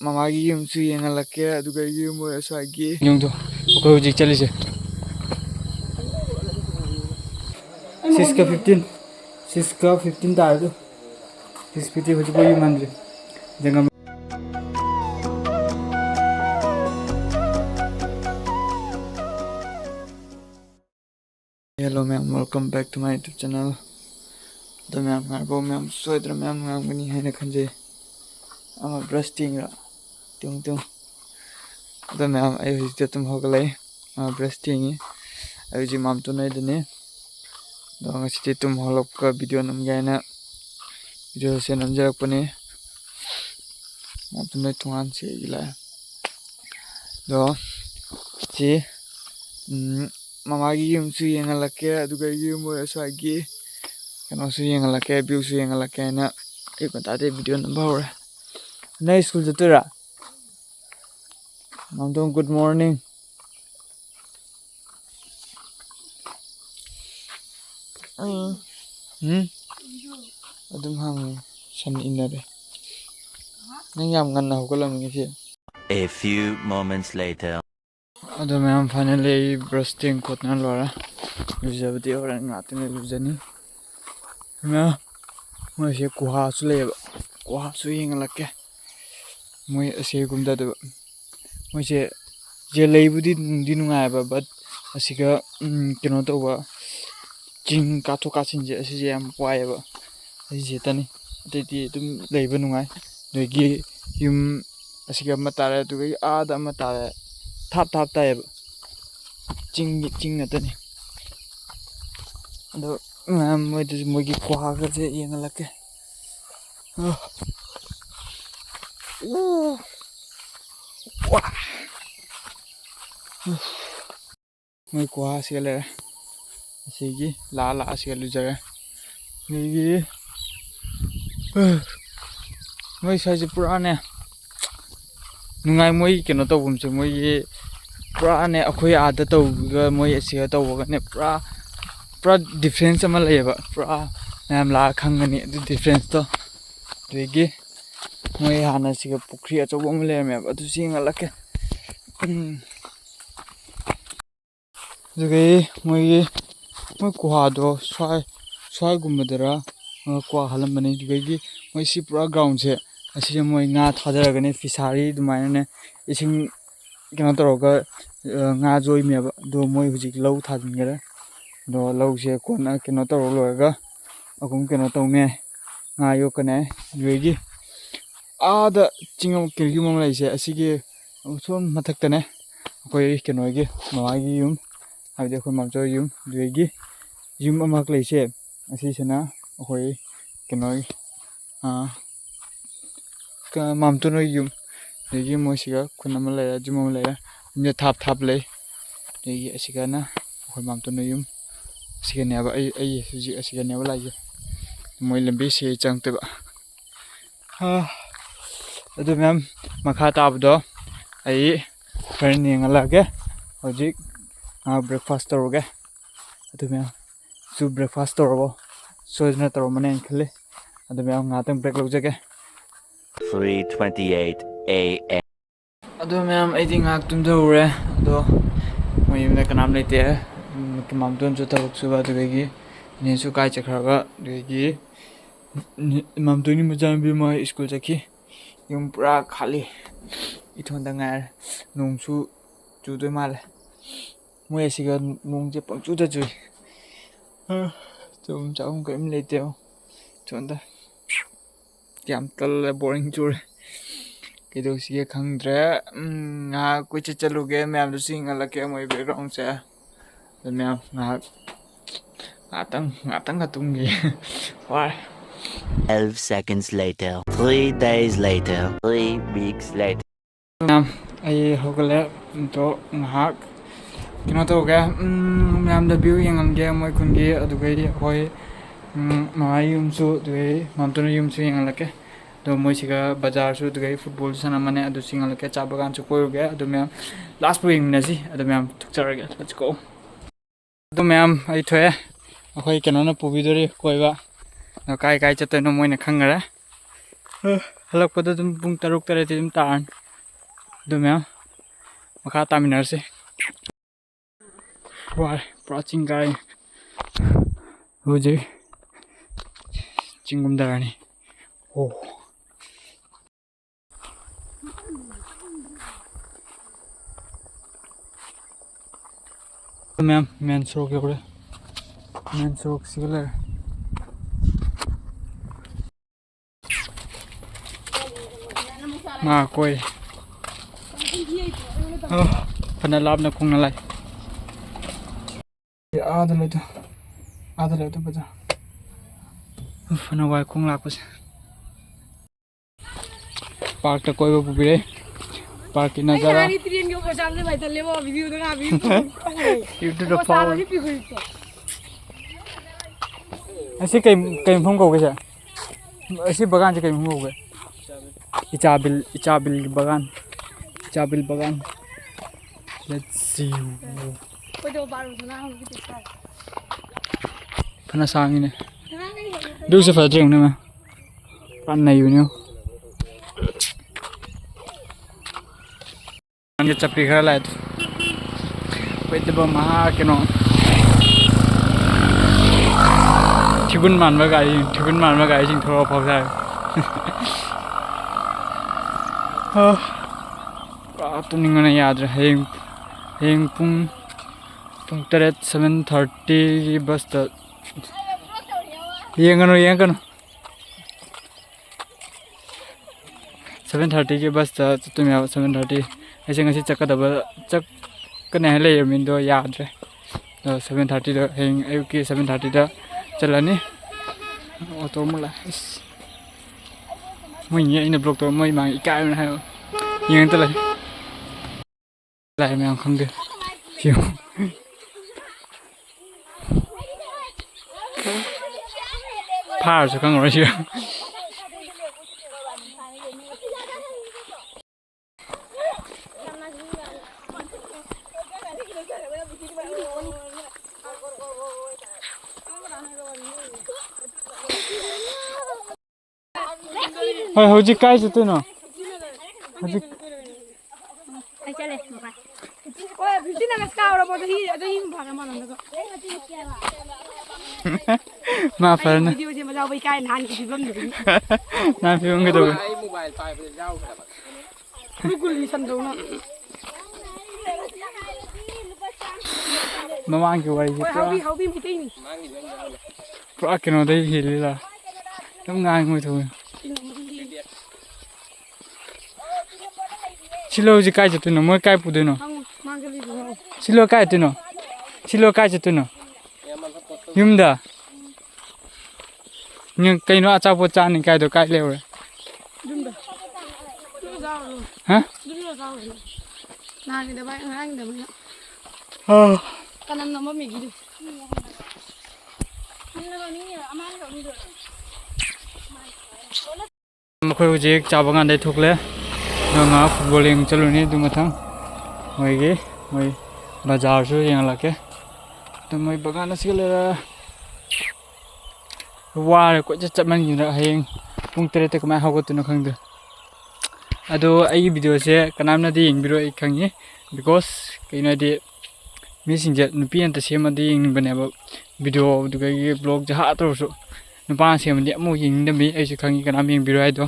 ꯃꯃꯥꯒꯤ ꯌꯨꯝꯁꯨ ꯌꯦꯡꯍꯜꯂꯛꯀꯦ ꯑꯗꯨꯒ ꯌꯨꯝ ꯑꯁ꯭ꯋꯥꯏꯒꯤ ꯌꯨꯝꯗꯣ ꯑꯩꯈꯣꯏ ꯍꯧꯖꯤꯛ ꯆꯠꯂꯤꯁꯦ 6:15 ꯇꯥꯔꯦ 6:50 ꯍꯧꯖꯤꯛ ꯌꯨꯝ ꯍꯟꯗ꯭ꯔꯤ ꯖꯪꯒꯝ Hello ma'am, welcome back to my YouTube channel. The ma'am, ma'am, soidra ma'am ngani haina khanje. Ama brush tinga. Tung. The ma'am ai hojite tum hogalai. Ama brush tingi. Ai ji mam tu nai dene. Do ngasi tum holop ka video nam gaina. Video se nam jarak pane. Mam tu nai tungan se ila. Do ji Mamagi yumsu yengalake aduga yum aswagi kanosu yengalake viewsu yengalake na ikontate video number hore na school jatura mamdom good morning adum hang san inare nang yam nganna hogalamngi si. A few moments later. Ado ma'am finally brushing kotna lora lujabdi ora ngatne lujani na moi se kuha su leba kuha su yengalake moi ase gumda do moi se je leibudi di nungai ba but asiga kino to ba jing ka to ka sin je asi je am kwai ba asi je tani de dum leiba nungai dogi yum asiga matare to gi ada matare thap taib ching natani do moi de mogi khoha ga je yengalake moi khoha sele asigi la aselu jare gi moi saje purane nungai moi keno to bumse moi pura ne akhoi ada tawga moi asia tawga ne pura difference ama leba pura nam la khangani du difference to degi moi hana siga pukri achobo ma le me adu singa lake dugai moi kuha do swai gumadara kwa halam bane dugai moi si pura ground se asi moi nga thadara ne fishery dumaina ne ising kena toroga nga joi me do moi hujik lau thadingera do lau se kona kena toro loga akum kena tawne nga yo kane yoigi ada chingam kelgi mom laise asige son mathak tane koi kenoigi mawagi yum abde khoi mamcho yum yoigi yum amak laise asi sena koi kenoi ka mamto no yum yoigi moisiga khunama la jumam la ne thap le yoigi asiga na khoi mamto no yum asiga ne ba ai suji asiga ne ba la je moi lambi se changte ba adu ma'am makha tabdo ai friend ngala ge hojik breakfast toroge adu ma'am su breakfast torobo sojna toro mane khale adu ma'am ngatang break lojage 3:28 a.m. ado ma'am I think ngak tum dore ado moi yumna kanam lete mam don jo tabuk suba degi ne su kai chakhraga degi mam doni mujam bi ma school chaki yum pura khali ithon da ngar nong su chu doi mal moi asiga nong je pang chu da chui tum chaum kaim lete chonda yam tal boring chur kido siye khangdre nga koi chaluge ma'am du sing alake moi background se ma'am ngatang katungi why 12 seconds later, 3 days later, 3 weeks later. ma'am ai hogale to ngak kino to ga ma'am da view yang ge moi kungi adugai hoi ma yum su dui mam to yum su yang alake do moi siga bazar su dui football sana mane adu singal ke chabagan su koy ge adu ma'am last week na si adu ma'am tukcharaga let's go adu ma'am ai thoe akhoi keno na pubidori koiba kai chate no moi na khangara हलꯛपदा तुम पुंग तरुक तरह तुम तारन दो ma'am मखा तामिनारसे वार पूरा चिंग कारे हुजे चिंगुम दरानी ओ मैम मेन सड़क यौरे मेन सड़क सिगलर मा कोई फना लाभना खुंगना लाय आधा लेतो बजा फना वाय खुंग लापस पार्क तक कोई पुबिरे पार्क की नजारा यूट्यूब पावर ऐसे कई फम कौगे ऐसे बगान से कई फम कौगे इचाबिल बगान let's see फना सांगी ने दूर से फट रहे मैं पान नहीं हुई हूँ ये चप्पी खा लाए तो तब महा के नो ठिगुन मानवा गाड़ी जिंग थोड़ा फाक जाए तो निंगना याद रहे हेंग पुंग तरह 7:30 बस तो ये कनो 7:30 के बस तो तुम यार 7:30 ऐसे ngasi चक्कने ले मिंदो याद रहे 7:30 दा हेंग अयुकी 7:30 दा चलानी ऑटो मुला मुझे इन ब्लॉग तो मैं मांग इकाई में है ये तो lại mèo không được chiều pha rồi con ngồi chưa thôi hồi chiếc cái cho tôi nào hồi chiếc mà phải nè nam phiêu cái đồ mà mang kiểu vậy pro cái nó đây thì là nó ngang ngồi thôi Silo ji kai chatu no moi kai pu de no Silo kai tu chatu no yumda nhưng cây nó chao po chan ni kai do kai leo re hả na ni da bai hang da bai kanan no mi gi mà khơi hujik cha bangan dai thuk le nanga footballing chaluni du mathang moi gi moi bazar su yang la ke to moi bagan asigala wa ko chat man gi ra heng pung tere te kama hago tu no khang de ado ai video se kanam na di ing biro I khangi because kaina di mi singje nupi anta sema di ing bane ba video du ga blog ja to su nupa sema di mo ing de mi ai su khangi kanam ing biro ai do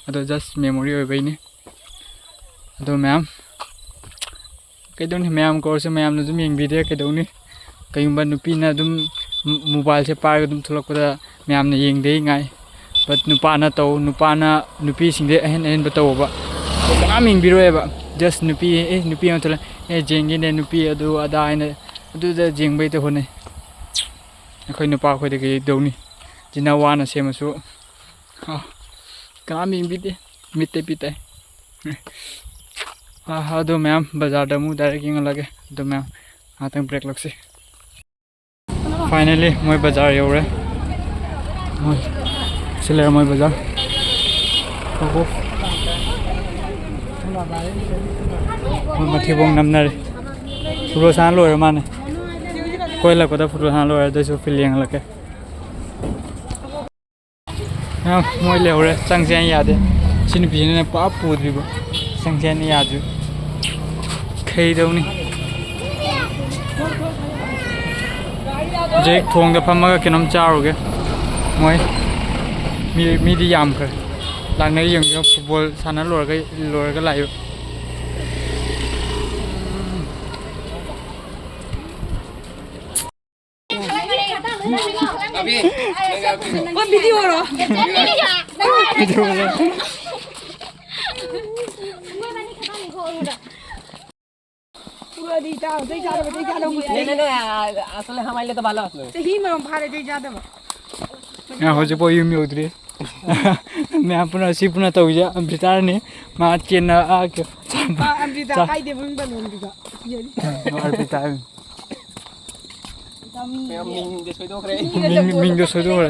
ado just memory oi bai ni ado ma'am cái đó thì ma'am có sẽ ma'am nó giúp mình video cái đó ní cái bạn nupi na dum mobile se par dum tholok da ma'am na yeng dei ngai but nupa na nupi sing de hen ba to ba ka ming biro ba just nupi on thola jeng ne nupi adu ada ine adu da jeng bai to hone khoi nupa khoi de cái do ni jina wa na se ma su ka ming bi de mitte pite हाँ दो ma'am बाजार दमु direct young लगे दो ma'am आतंग break लग से finally मैं बाजार you're सिलेर मैं बाजार मथी बोंग नमनरे फुटबॉल सान लोरे माने कोई लगो दा फुटबॉल सान लोरे दसो फिल यंग लगे मोय लेवरे चंगसे यादे सिन बिजने पा पुद्रिबो चंगसे यादु खैदौनी जे थोंग फमगा केनम चारोगे मोय मीदी याम कर लांगने यंग फुटबॉल साना लोरगा लायो अभी वीडियो रो पूरा दी जा दे जा नहीं আসলে হামাইলে তো ভালো আসলো ही में भारे दे जा देबो यहाँ हो जो युम उद्री मैं अपना सिपना तो जा भितर ने मा चेन आ के अमृता खाई दे बन बन दिगा और भितर मिंग मिंग जो सोदो रे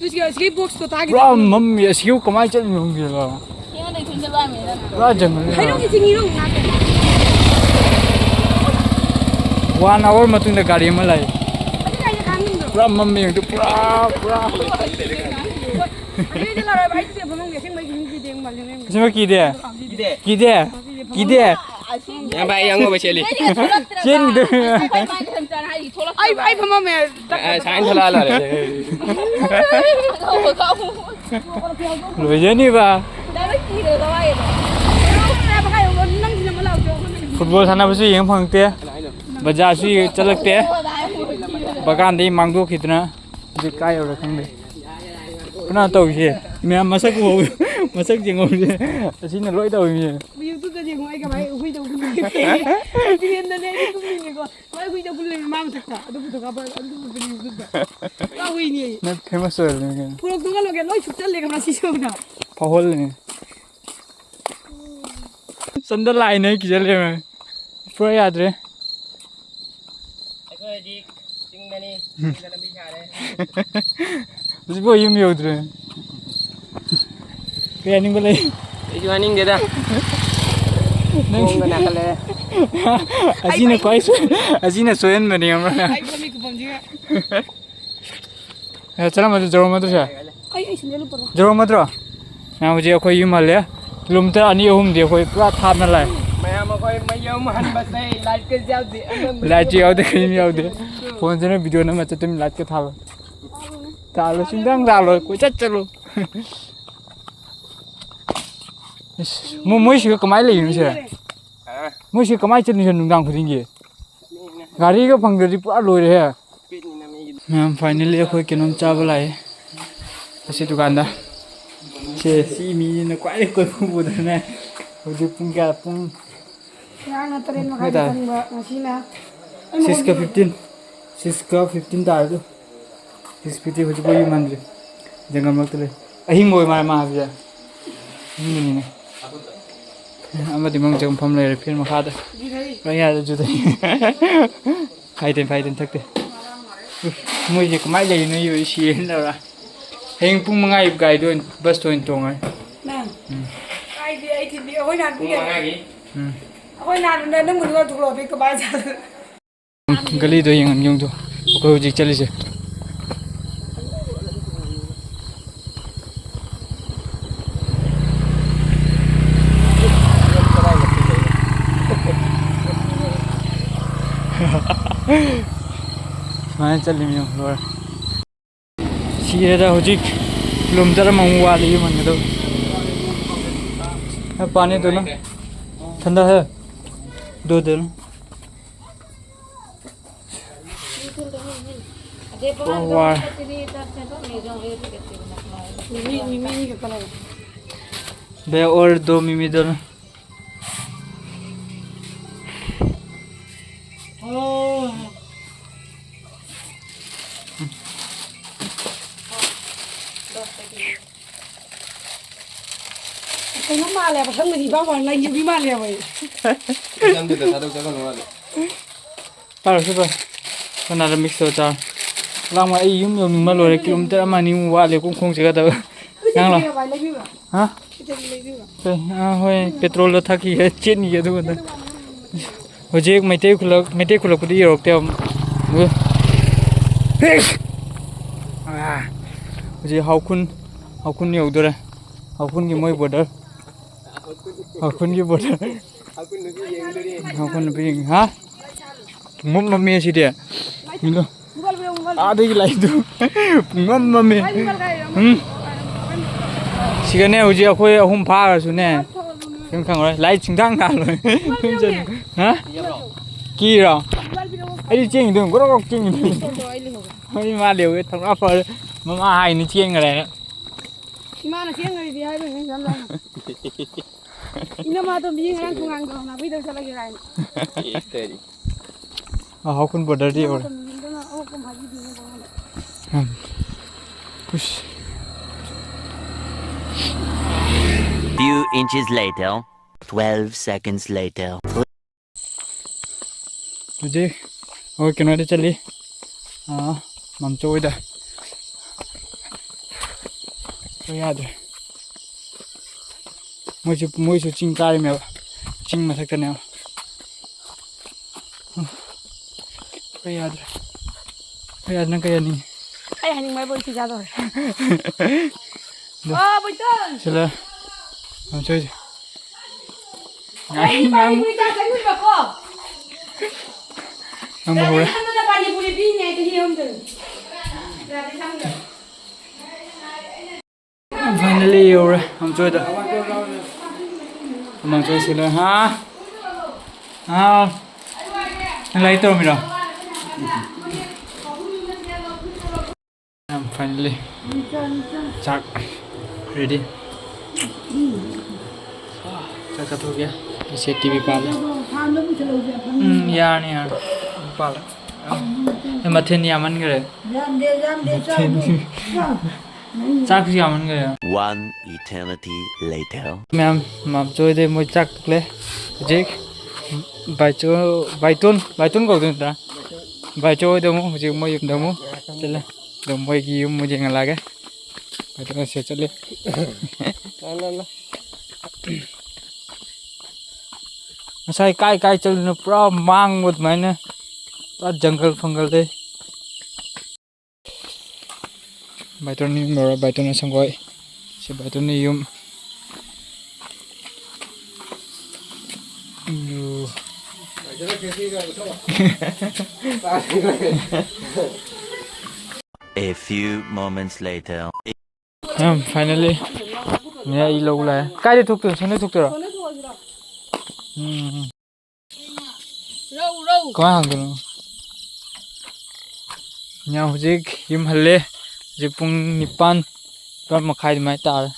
तुझे बॉक्स तो ताकि ब्रा मम्मी सिउ कमाई चल होंगे ला क्यों नहीं तुझे बा मेरा ब्रा जंगल हेलो की जिंगी रो ना 1 hour matunda gari ma lai अच्छा ये काम नहीं ब्रा मम्मी तो पूरा अरे ये ला भाई से बनों के मैं की देंग माल में इसमें की दे Yang baik yang ngomong Shelly. चेन दे आई फमा में Sain salah lah. लो जे नहीं बा फुटबॉल साना बस यंग फंगते बाजार से चलते बगान दे मांगदो खितना जे काय और खंदे पुना तो ये मैं मसक हो मसक जिंगो जे असिना लोय तो ये यूट्यूब पे देखो आई का भाई हुई तो कुछ नहीं ये ने कुछ नहीं को भाई हुई तो कुछ नहीं मांग सकता तो का पर यूट्यूब पे का हुई नहीं मैं फेमस हो रहे पूरा दुकान लोग लोई छुट्टी लेके हमरा सीसो ना फहोल ने संदल लाइन है कि चले मैं पूरा याद रे Terus boy yum yau tu. Kaya ni boleh. Itu aning dia dah. Kong nak kale. Asina soyan mana yang mana. आई फमी को पहुंच गया चला मत जरूर मत रहा. आई सुन ले पर जरूर मत रहा. ना मुझे कोई यum हल है. किलोमीटर अनि यum dia कोई पूरा थाप ना लाए. Maya makoi mayam han basai light ke jauh di. Light याव दे कहीं याव दे. फोन से ना वीडियो ना मत तुम लाइट के थाप. तालो सिंदंग तालो कोई चलो. मुझे कमाई ले यूं से. मुझे कमाई चलने से नुंगांग खुदिंगे. गाड़ी का पंगड़ी पूरा लोड है. मैं फाइनली कोई किन्हों चावल आए. ऐसे दुकानदार. से सी मी ने कोई पूछ रहे हैं. उधर पुंग क्या पुंग. यहाँ ना ट्रेन में खाई मशीन है 6 का 15 तार तो 650 हो चुका ये मंदिर जंगल में तो ले अहिंग बोई मार मार दिया नहीं नहीं अम्मा दिमाग जंगल फम ले फिर मखा दे कहीं आ जो दे फाइटें थकते मुझे कमाई जाए नहीं ये शीन लगा हेंग पुंग मंगाई गाइड तो बस तो इन तो है ना आई थी कोई ना कोई ना ने मुझे तो थोड़ा भी कबाय जा गली तो यंग यूं तो कोई जिक चली से मैं चल रही हूँ लोर सीधा हो जी किलोमीटर मंगवा ली मंगे तो पानी दो ना ठंडा है 2 दिन वाह मिमी का कलर बे और 2 मिमी दो ना cái nó ma lẹ mà không người gì bao vào này nhiều cái ma lẹ vậy Jam dia tak tahu cakap mana. Taruh coba kan ada mix total lama yum yum mà lori kilometer ama ni wa le kung jaga tahu yang lo hả thôi petrol lo thaki है chết नहीं है तो बंदा हो जे मेटे खुलक पुदी रोक ते हम हो जे हाउ हाउखुन यौदोरे हाउखुन की मोई बॉर्डर हाउखुन की बॉर्डर हाउखुन भी हा मम्मी सिदे इनो आदे की लाइट दो मम्मी सिगने हुजी अखोय अहुम फारसुने केम खांगरे लाइट सिंथां खालो हा कीरा आई चेंग दो गरो चेंग दो आई मा लेव थंगा फर ममा हाई नि चेंग रे Mana siang hari dia hari ini jam lain. Ina mah tu biang orang kungang tu, nak pergi terus lagi lain. हाउखुन बॉर्डर दी और push Few inches later, 12 seconds later. तुझे और किनारे चली हाँ ममचो इधर तो याद है मुझे चिंग कारी में चिंग में सकते नहीं तो याद ना कहीं नहीं Ay, hani mai boleh tiga tu. Oh, betul. चलो हम चल Ay, pani puri tak sanggup bako. हम बोल Kan tu pani puri bini itu hiam tu. Jadi sanggup. Finally और हम चल दा हम चल चलो हाँ हाँ लाइट तो मेरा फाइनली चाक रेडी चाक हो गया इसे टीवी पाल यार नहीं यार पाल मथे नहीं आमन करे चाक जी आमन करे 1 eternity later. मैम माप जो दे मुझे चाक ले जेक बाइटोन को दूँ बाइचो दो मुझे मुझे दो चले दो मुझे की मुझे नगला के बाइटोन से चले मसाई काय काय चलने पूरा मांग मत मैंने पूरा जंगल फंगल दे बाइटोन नहीं मेरा बाइटोन संगोई से बाइटोन नहीं यूं A few moments later. Finally मैं ये लोग लाया काय थुक तो सुने थुक तो Row. कहाँ हम दोनों यहाँ हो जाए हिम हल्ले जे पुंग निपान पर मखाई में तार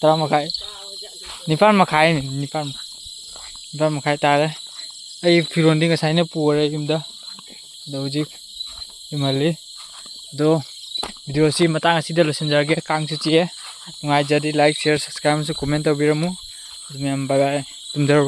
तार मखाई निपान मखाई तार आई फिरोंडी का साइने पूरे हिमदा दो जी हिम हल्ले दो वीडियो सी मतांग सीधे लोसन जाके कांग से चाहिए नंगाई जदी लाइक शेयर सब्सक्राइब से कमेंट तो बिरमु मैं बाय बाय तुम दर